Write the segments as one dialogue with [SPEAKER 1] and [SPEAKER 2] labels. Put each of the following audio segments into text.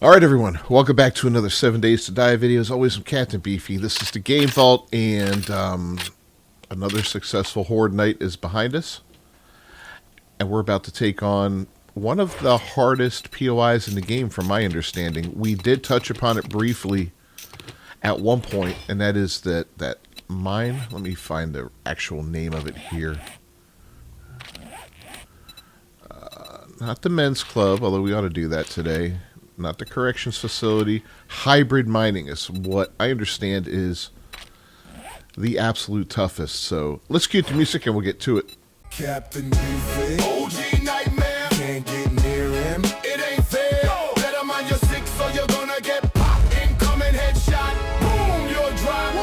[SPEAKER 1] Alright everyone, welcome back to another 7 Days to Die video. As always, I'm Captain Beefy. This is the Game Vault, and another successful Horde night is behind us. And we're about to take on one of the hardest POIs in the game, from my understanding. We did touch upon it briefly at one point, and that is that mine. Let me find the actual name of it here. Not the men's club, although we ought to do that today. Not the corrections facility. Hybrid mining is what I understand is the absolute toughest. So let's cue the music and we'll get to it.
[SPEAKER 2] Captain Beefy, OG nightmare, can't get near him. It ain't fair. Yo. Better mind your six or you're gonna get popped. Incoming headshot. Boom, you're dry.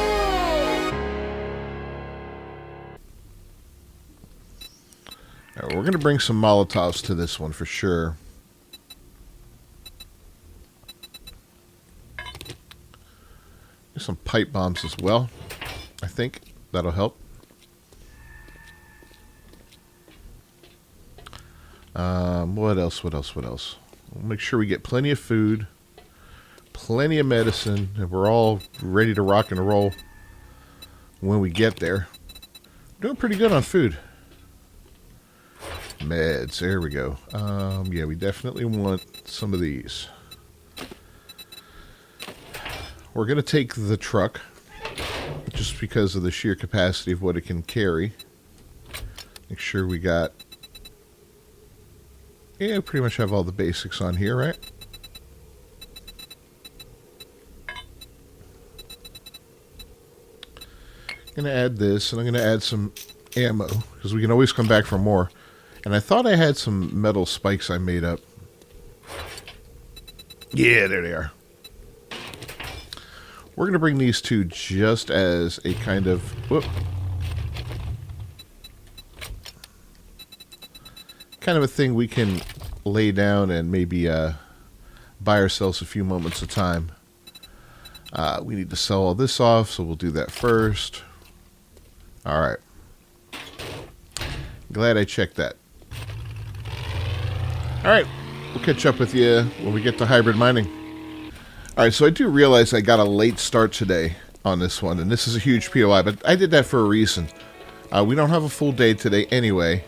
[SPEAKER 1] All right, we're gonna bring some Molotovs to this one for sure. Some pipe bombs as well. I think that'll help. What else? We'll make sure we get plenty of food, plenty of medicine, and we're all ready to rock and roll when we get there. Doing pretty good on food. Meds, there we go. Yeah, we definitely want some of these. We're going to take the truck, just because of the sheer capacity of what it can carry. Make sure we got... Yeah, pretty much have all the basics on here, right? I'm going to add this, and I'm going to add some ammo, because we can always come back for more. And I thought I had some metal spikes I made up. Yeah, there they are. We're going to bring these two just as a kind of... Whoop, kind of a thing we can lay down and maybe buy ourselves a few moments of time. We need to sell all this off, so we'll do that first. Alright. Glad I checked that. Alright, we'll catch up with you when we get to hybrid mining. Alright, so I do realize I got a late start today on this one, and this is a huge POI, but I did that for a reason. We don't have a full day today anyway,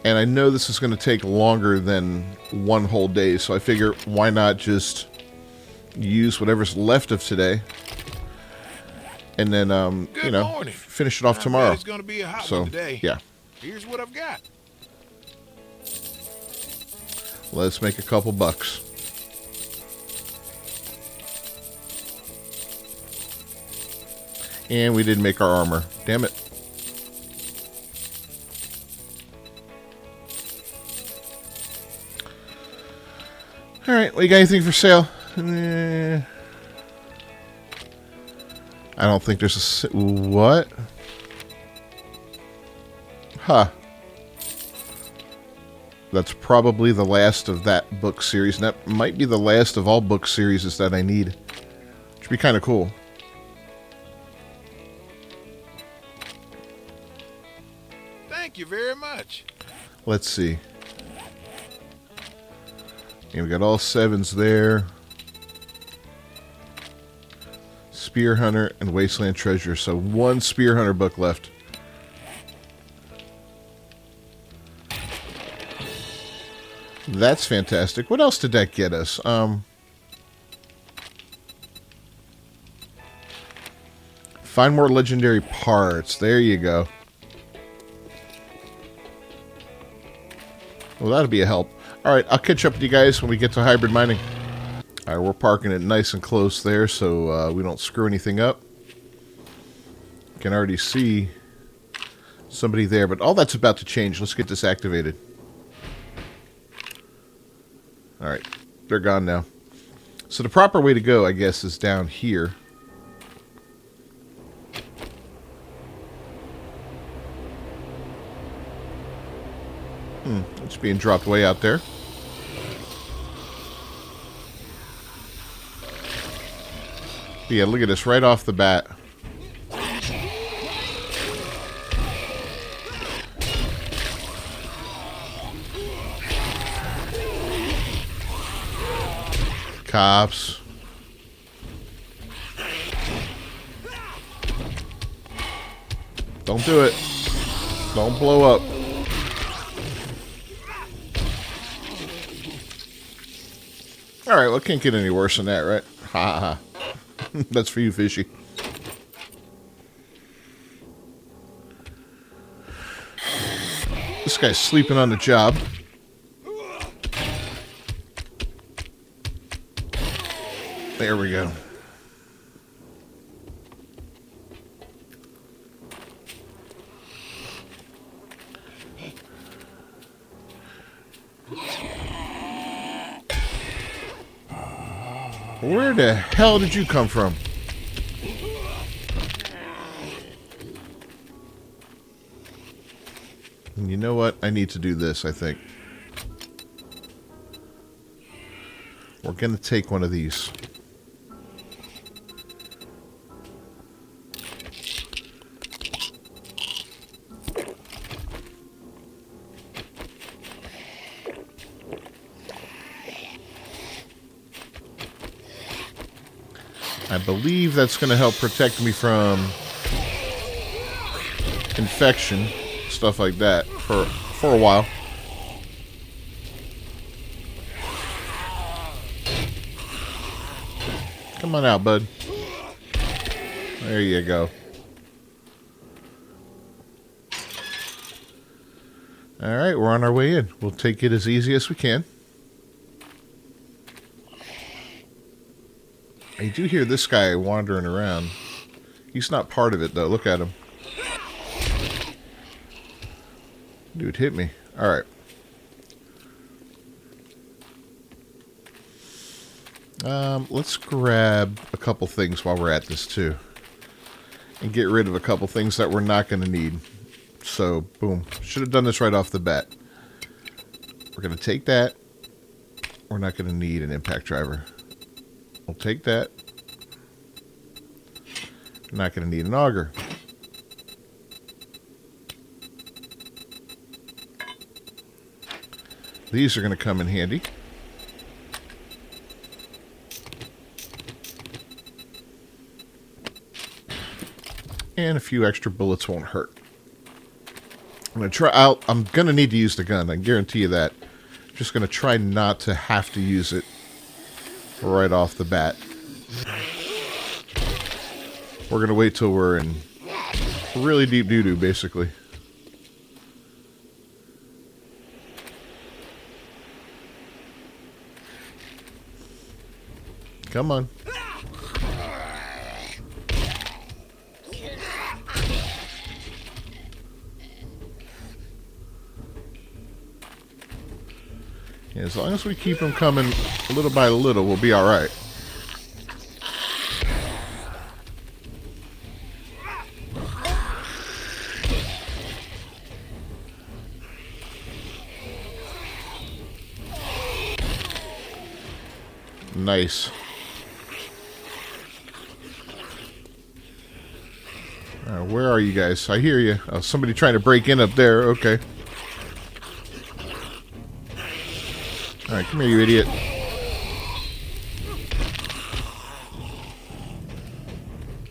[SPEAKER 1] and I know this is going to take longer than one whole day, so I figure why not just use whatever's left of today, and then, you know,
[SPEAKER 3] morning.
[SPEAKER 1] finish it off tomorrow.
[SPEAKER 3] It's going to be a hot
[SPEAKER 1] So,
[SPEAKER 3] one today.
[SPEAKER 1] yeah.
[SPEAKER 3] Here's what I've got.
[SPEAKER 1] Let's make a couple bucks. And we didn't make our armor. Damn it. Alright, what you got anything for sale? I don't think there's a... What? Huh. That's probably the last of that book series. And that might be the last of all book series that I need. Which would be kind of cool.
[SPEAKER 3] Thank you very much.
[SPEAKER 1] Let's see. Yeah, we got all 7s there. Spear Hunter and Wasteland Treasure. So one Spear Hunter book left. That's fantastic. What else did that get us? Find more legendary parts. There you go. Well, that'll be a help. Alright, I'll catch up with you guys when we get to hybrid mining. Alright, we're parking it nice and close there so we don't screw anything up. You can already see somebody there, but all that's about to change. Let's get this activated. Alright, they're gone now. So the proper way to go, I guess, is down here. It's being dropped way out there. Yeah, look at this right off the bat. cops. Don't do it. Don't blow up. Alright, well, it can't get any worse than that, right? Ha ha ha. That's for you, Fishy. This guy's sleeping on the job. There we go. Where the hell did you come from? And you know what? I need to do this, I think. We're going to take one of these. I believe that's going to help protect me from infection, stuff like that, for a while. Come on out, bud. There you go. Alright, we're on our way in. We'll take it as easy as we can. I do hear this guy wandering around. He's not part of it, though. Look at him. Dude, hit me. Alright. Let's grab a couple things while we're at this, too. And get rid of a couple things that we're not going to need. So, boom. Should have done this right off the bat. We're going to take that. We're not going to need an impact driver. We'll take that. Not going to need an auger. These are going to come in handy. And a few extra bullets won't hurt. I'm going to need to use the gun. I guarantee you that. Just going to try not to have to use it right off the bat. We're going to wait till we're in really deep doo-doo, basically. Come on. Yeah, as long as we keep them coming little by little, we'll be alright. Nice. Where are you guys? I hear you. Oh, somebody trying to break in up there. Okay. Alright, come here, you idiot.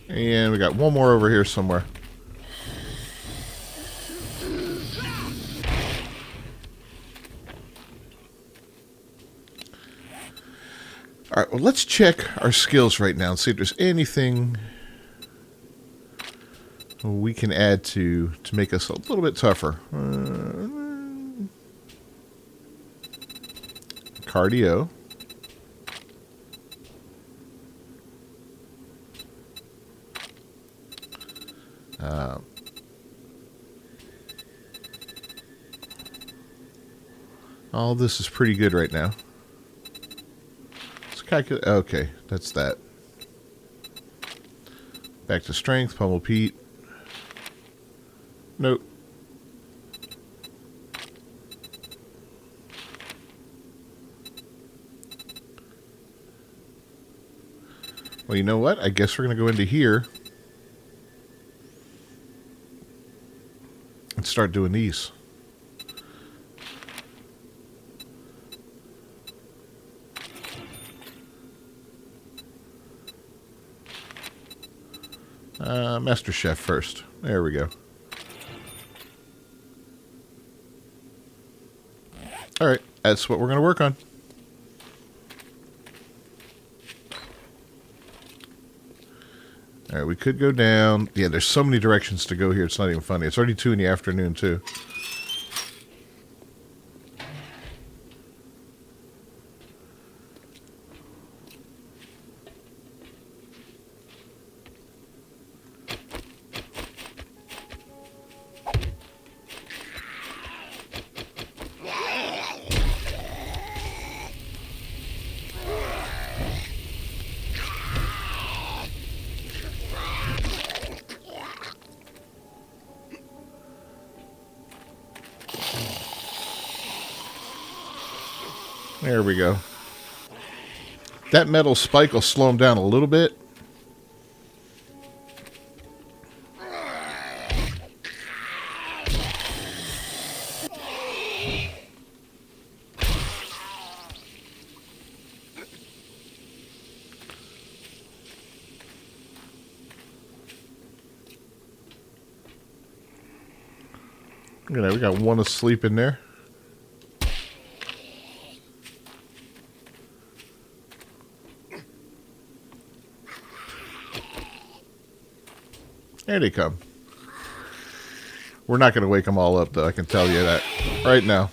[SPEAKER 1] And we got one more over here somewhere. Alright, well, let's check our skills right now and see if there's anything we can add to make us a little bit tougher. Cardio. All this is pretty good right now. Let's calculate. Okay, that's that. Back to strength, pummel Pete. Nope. Well, you know what? I guess we're going to go into here and start doing these. Master Chef first. There we go. Alright, that's what we're going to work on. Alright, we could go down. Yeah, there's so many directions to go here, it's not even funny. It's already 2 in the afternoon, too. There we go. That metal spike will slow him down a little bit. You know, we got one asleep in there. There they come. We're not going to wake them all up, though. I can tell you that right now.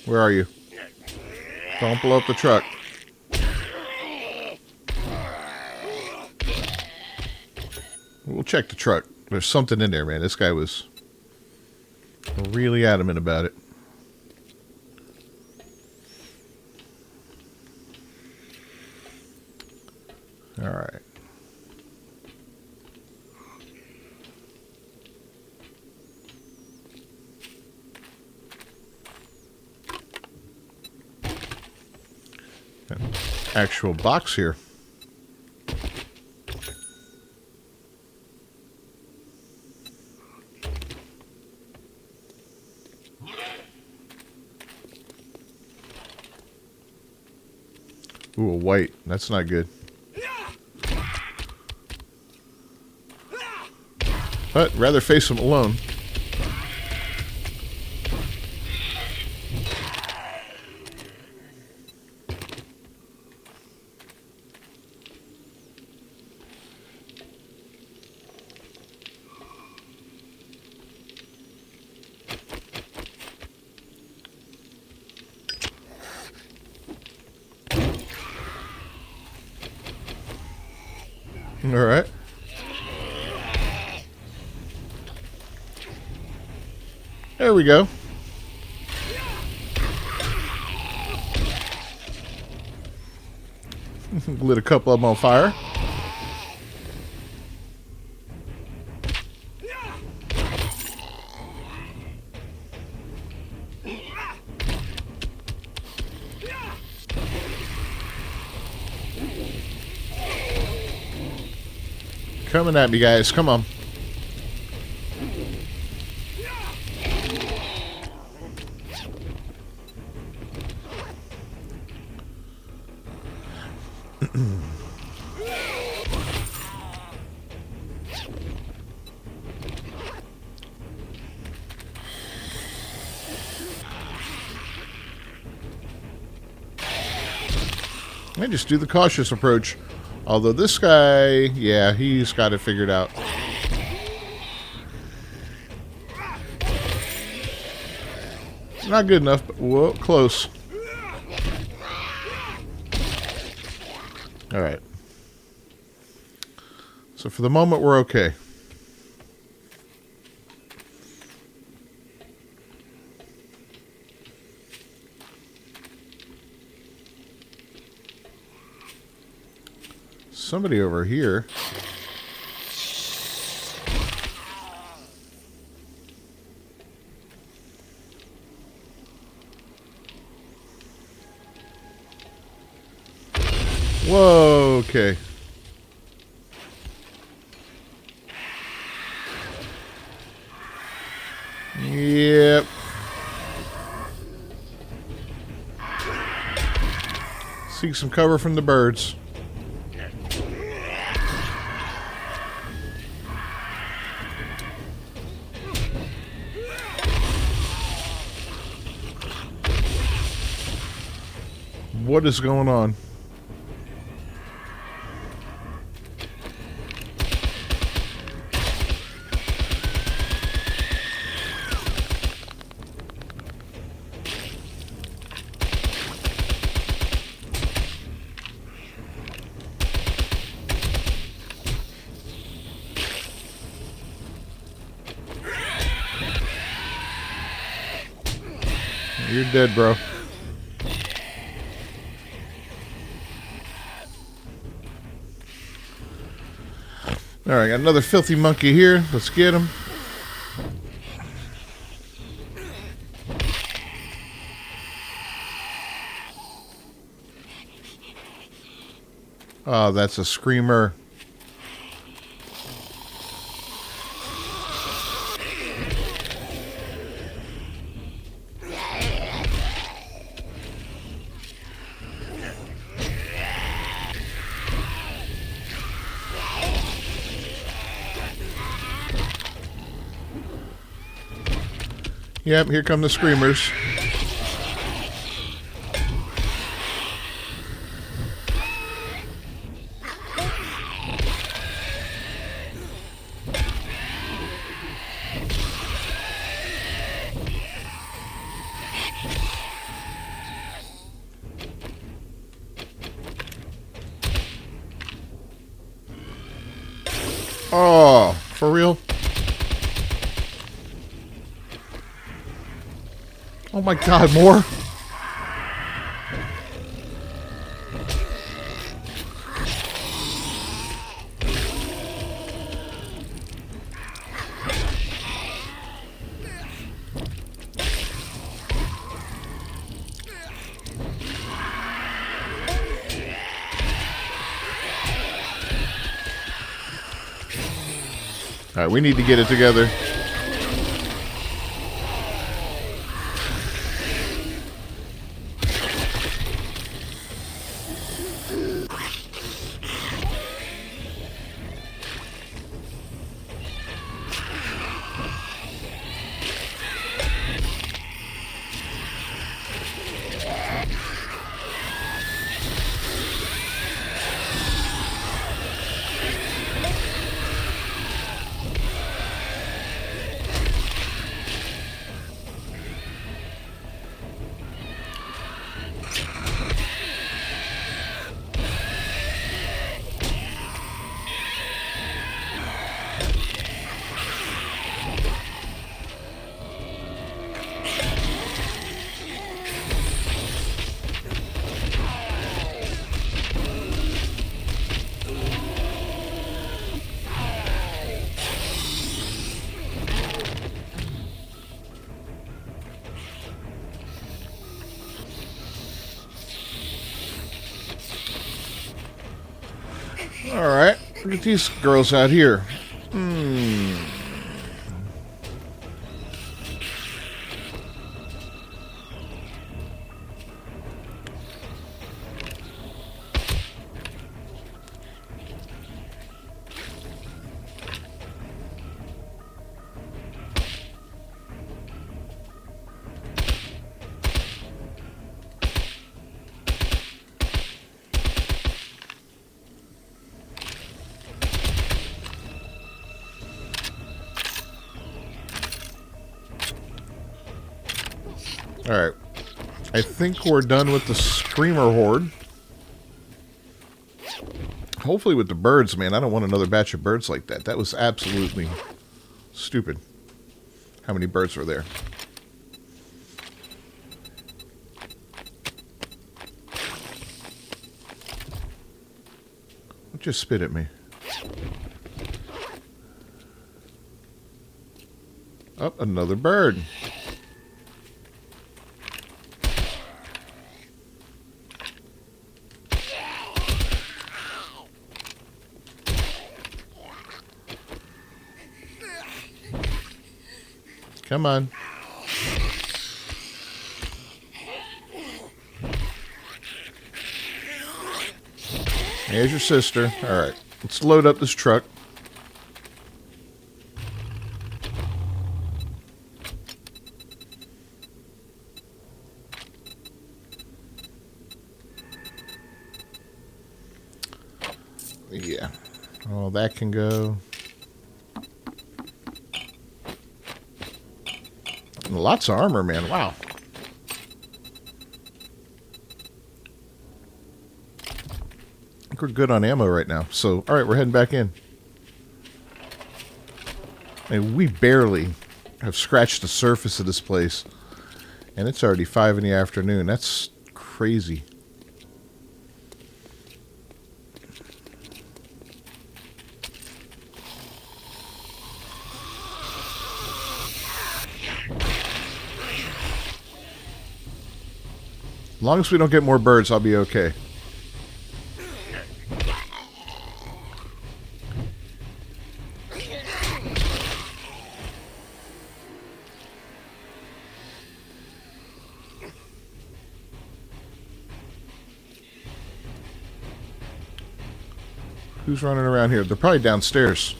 [SPEAKER 1] Where are you? Don't blow up the truck. We'll check the truck. There's something in there, man. This guy was really adamant about it. All right. An actual box here. Ooh, a white. That's not good. But rather face him alone. All right. There we go. Lit a couple of them on fire. Coming at me, guys. Come on. I just do the cautious approach. Although this guy, yeah, he's got it figured out. Not good enough, but whoa, close. All right. So for the moment, we're okay. Somebody over here. Whoa, okay. Yep. Seek some cover from the birds. What is going on? You're dead, bro. Alright, got another filthy monkey here. Let's get him. Oh, that's a screamer. Yep, here come the screamers. Oh, for real? Oh my god, more? Alright, we need to get it together. Alright, look at these girls out here. Alright. I think we're done with the screamer horde. Hopefully with the birds, man. I don't want another batch of birds like that. That was absolutely stupid. How many birds were there? Just spit at me. Up, another bird. Come on. Here's your sister. Alright, let's load up this truck. Yeah. Oh, that can go. Lots of armor, man. Wow. I think we're good on ammo right now. So, alright, we're heading back in. And we barely have scratched the surface of this place. And it's already 5 in the afternoon. That's crazy. As long as we don't get more birds, I'll be okay. Who's running around here? They're probably downstairs.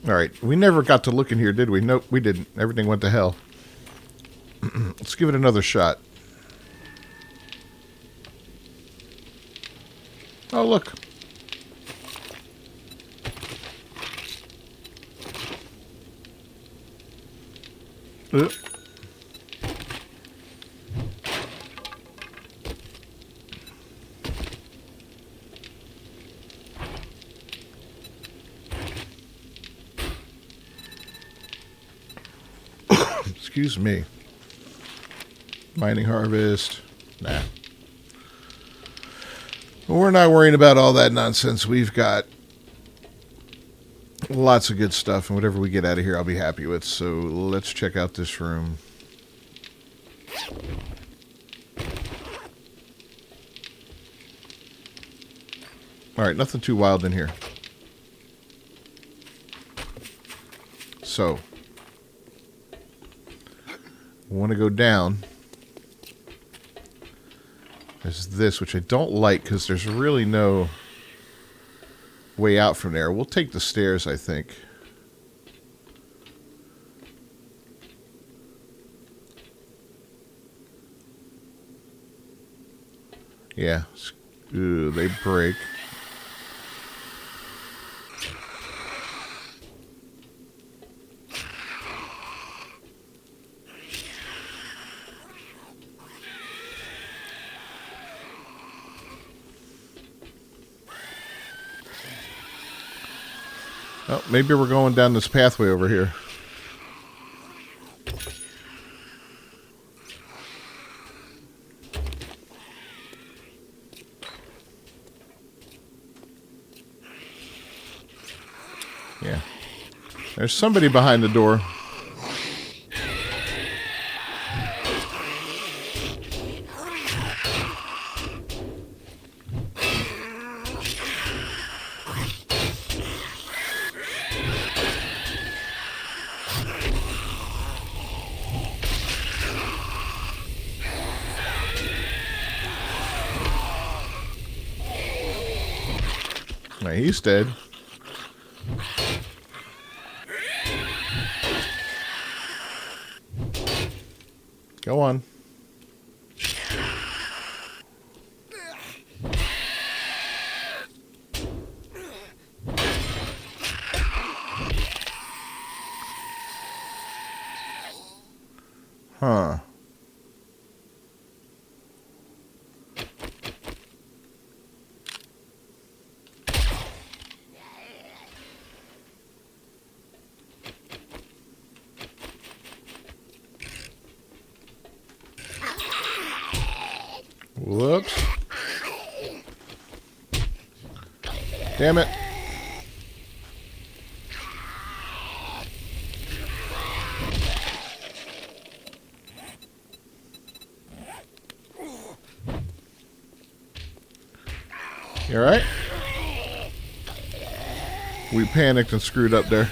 [SPEAKER 1] Alright, we never got to look in here, did we? Nope, we didn't. Everything went to hell. Let's give it another shot. Oh, look. Excuse me. Mining harvest. Nah. We're not worrying about all that nonsense. We've got lots of good stuff, and whatever we get out of here, I'll be happy with. So let's check out this room. Alright, nothing too wild in here. So, we want to go down. There's this, which I don't like because there's really no way out from there. We'll take the stairs, I think. Yeah. Ooh, they break. Oh, maybe we're going down this pathway over here. Yeah. There's somebody behind the door. Now he's dead. Go on. Huh. Whoops. Damn it. You alright? We panicked and screwed up there.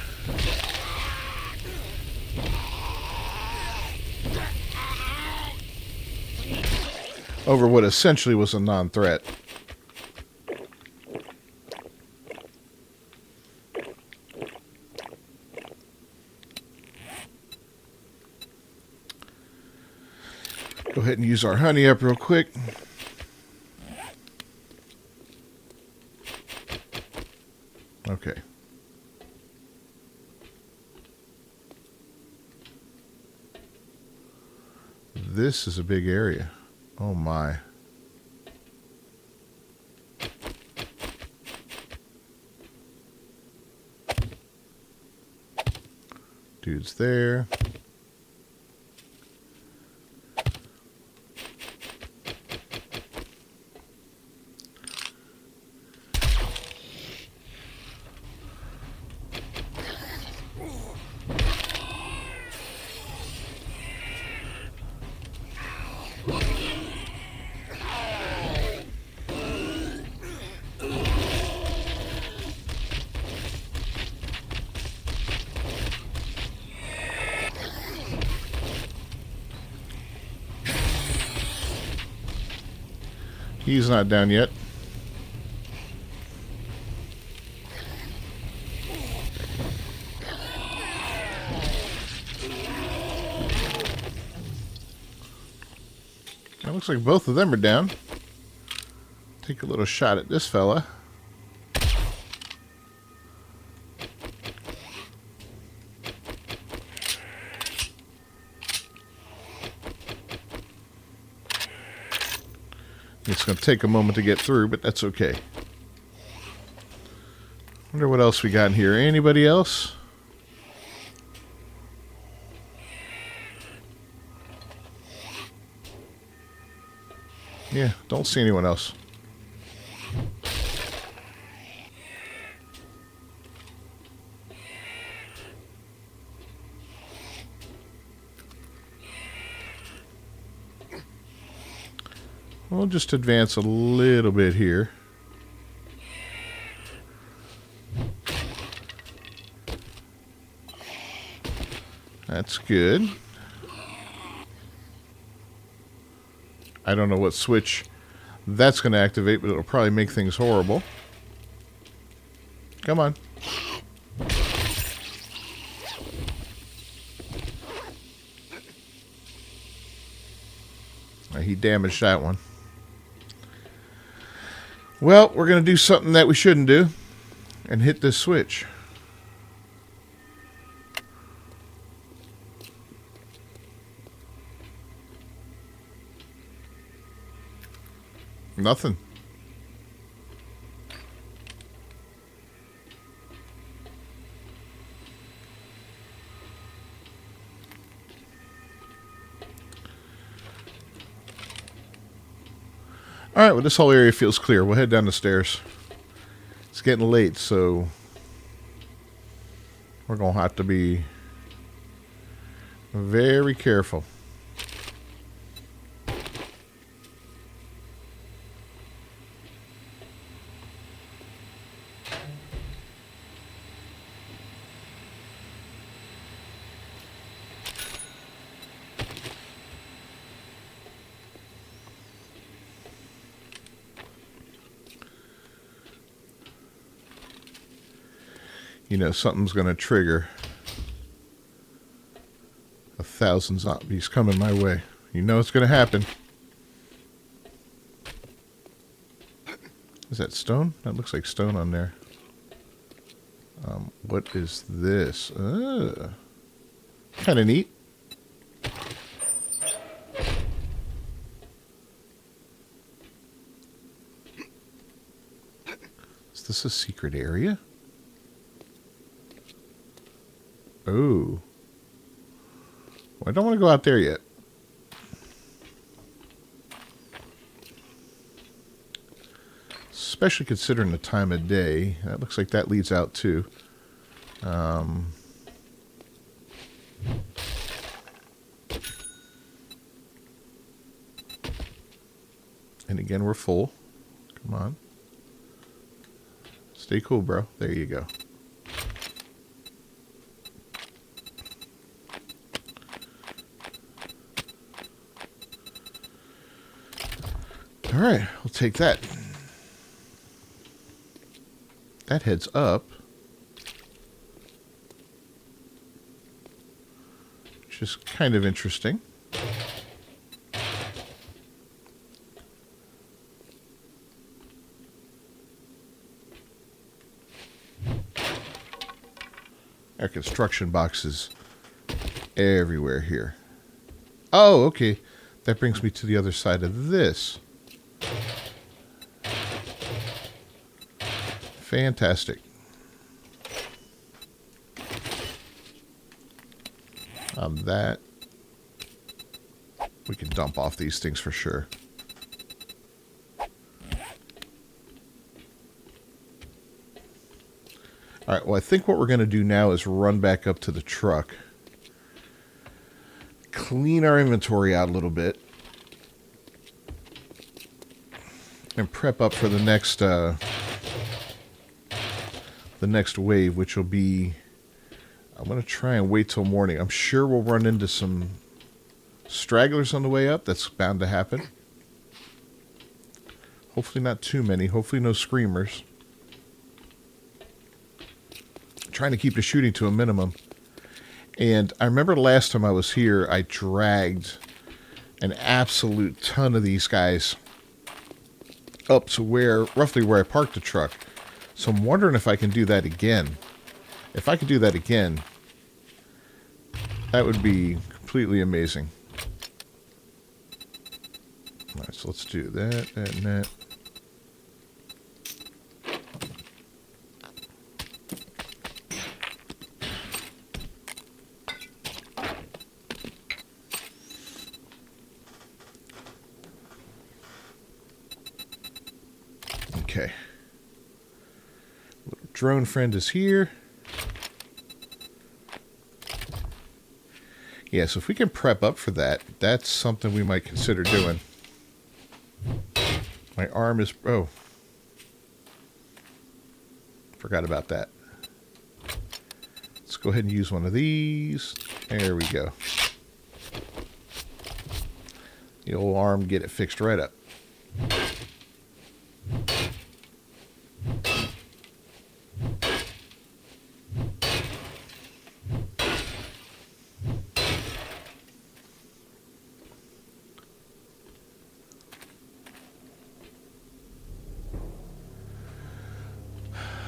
[SPEAKER 1] over what essentially was a non-threat. Go ahead and use our honey up real quick. Okay. This is a big area. Oh my. Dude's there. He's not down yet. It looks like both of them are down. Take a little shot at this fella. It's going to take a moment to get through, but that's okay. Wonder what else we got in here. Anybody else? Yeah, don't see anyone else. We'll just advance a little bit here. That's good. I don't know what switch that's going to activate, but it'll probably make things horrible. Come on. He damaged that one. Well, we're going to do something that we shouldn't do and hit this switch. Nothing. Alright, well, this whole area feels clear. We'll head down the stairs. It's getting late, so we're going to have to be very careful. You know, something's going to trigger 1,000 zombies coming my way. You know it's going to happen. Is that stone? That looks like stone on there. What is this? Kind of neat. Is this a secret area? Oh. Well, I don't want to go out there yet. Especially considering the time of day. That looks like that leads out too. And again, we're full. Come on. Stay cool, bro. There you go. All right, we'll take that. That heads up. Which is kind of interesting. Our construction boxes everywhere here. Oh, okay. That brings me to the other side of this. Fantastic. That we can dump off these things for sure. All right, well, I think what we're going to do now is run back up to the truck, clean our inventory out a little bit, and prep up for the next wave, which will be, I'm going to try and wait till morning. I'm sure we'll run into some stragglers on the way up. That's bound to happen. Hopefully not too many. Hopefully no screamers. Trying to keep the shooting to a minimum. And I remember the last time I was here, I dragged an absolute ton of these guys up to roughly where I parked the truck. So I'm wondering if I can do that again. If I could do that again, that would be completely amazing. All right, so let's do that, and that. Okay. Little drone friend is here. Yeah, so if we can prep up for that, that's something we might consider doing. My arm is... Oh. Forgot about that. Let's go ahead and use one of these. There we go. The old arm, get it fixed right up.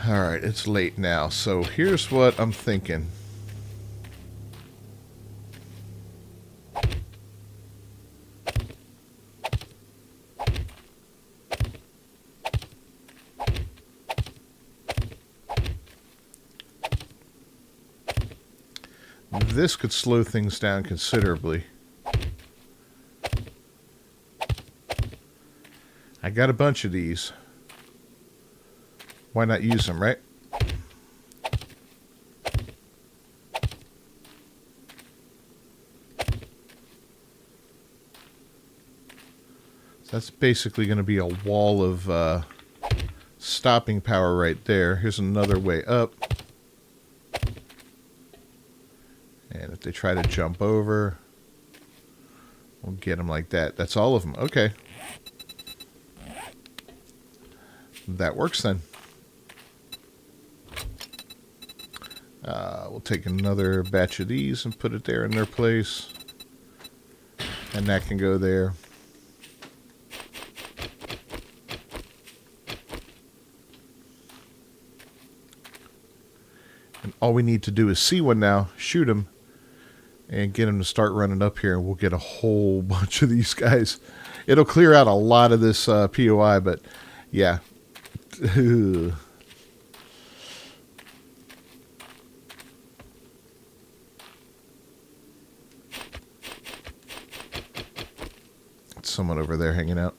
[SPEAKER 1] Alright, it's late now, so here's what I'm thinking. This could slow things down considerably. I got a bunch of these. Why not use them, right? So that's basically going to be a wall of stopping power right there. Here's another way up. And if they try to jump over, we'll get them like that. That's all of them. Okay. That works then. We'll take another batch of these and put it there in their place. And that can go there. And all we need to do is see one now, shoot him, and get him to start running up here, and we'll get a whole bunch of these guys. It'll clear out a lot of this POI, but yeah. Someone over there hanging out.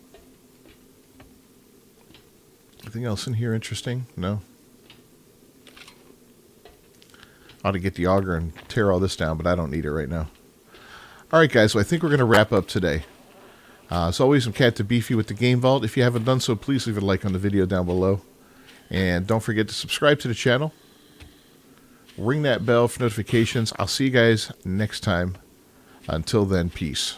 [SPEAKER 1] Anything else in here interesting? No? Ought to get the auger and tear all this down, but I don't need it right now. Alright guys, well, I think we're going to wrap up today. As always, I'm Captain Beefy with the Game Vault. If you haven't done so, please leave a like on the video down below. And don't forget to subscribe to the channel. Ring that bell for notifications. I'll see you guys next time. Until then, peace.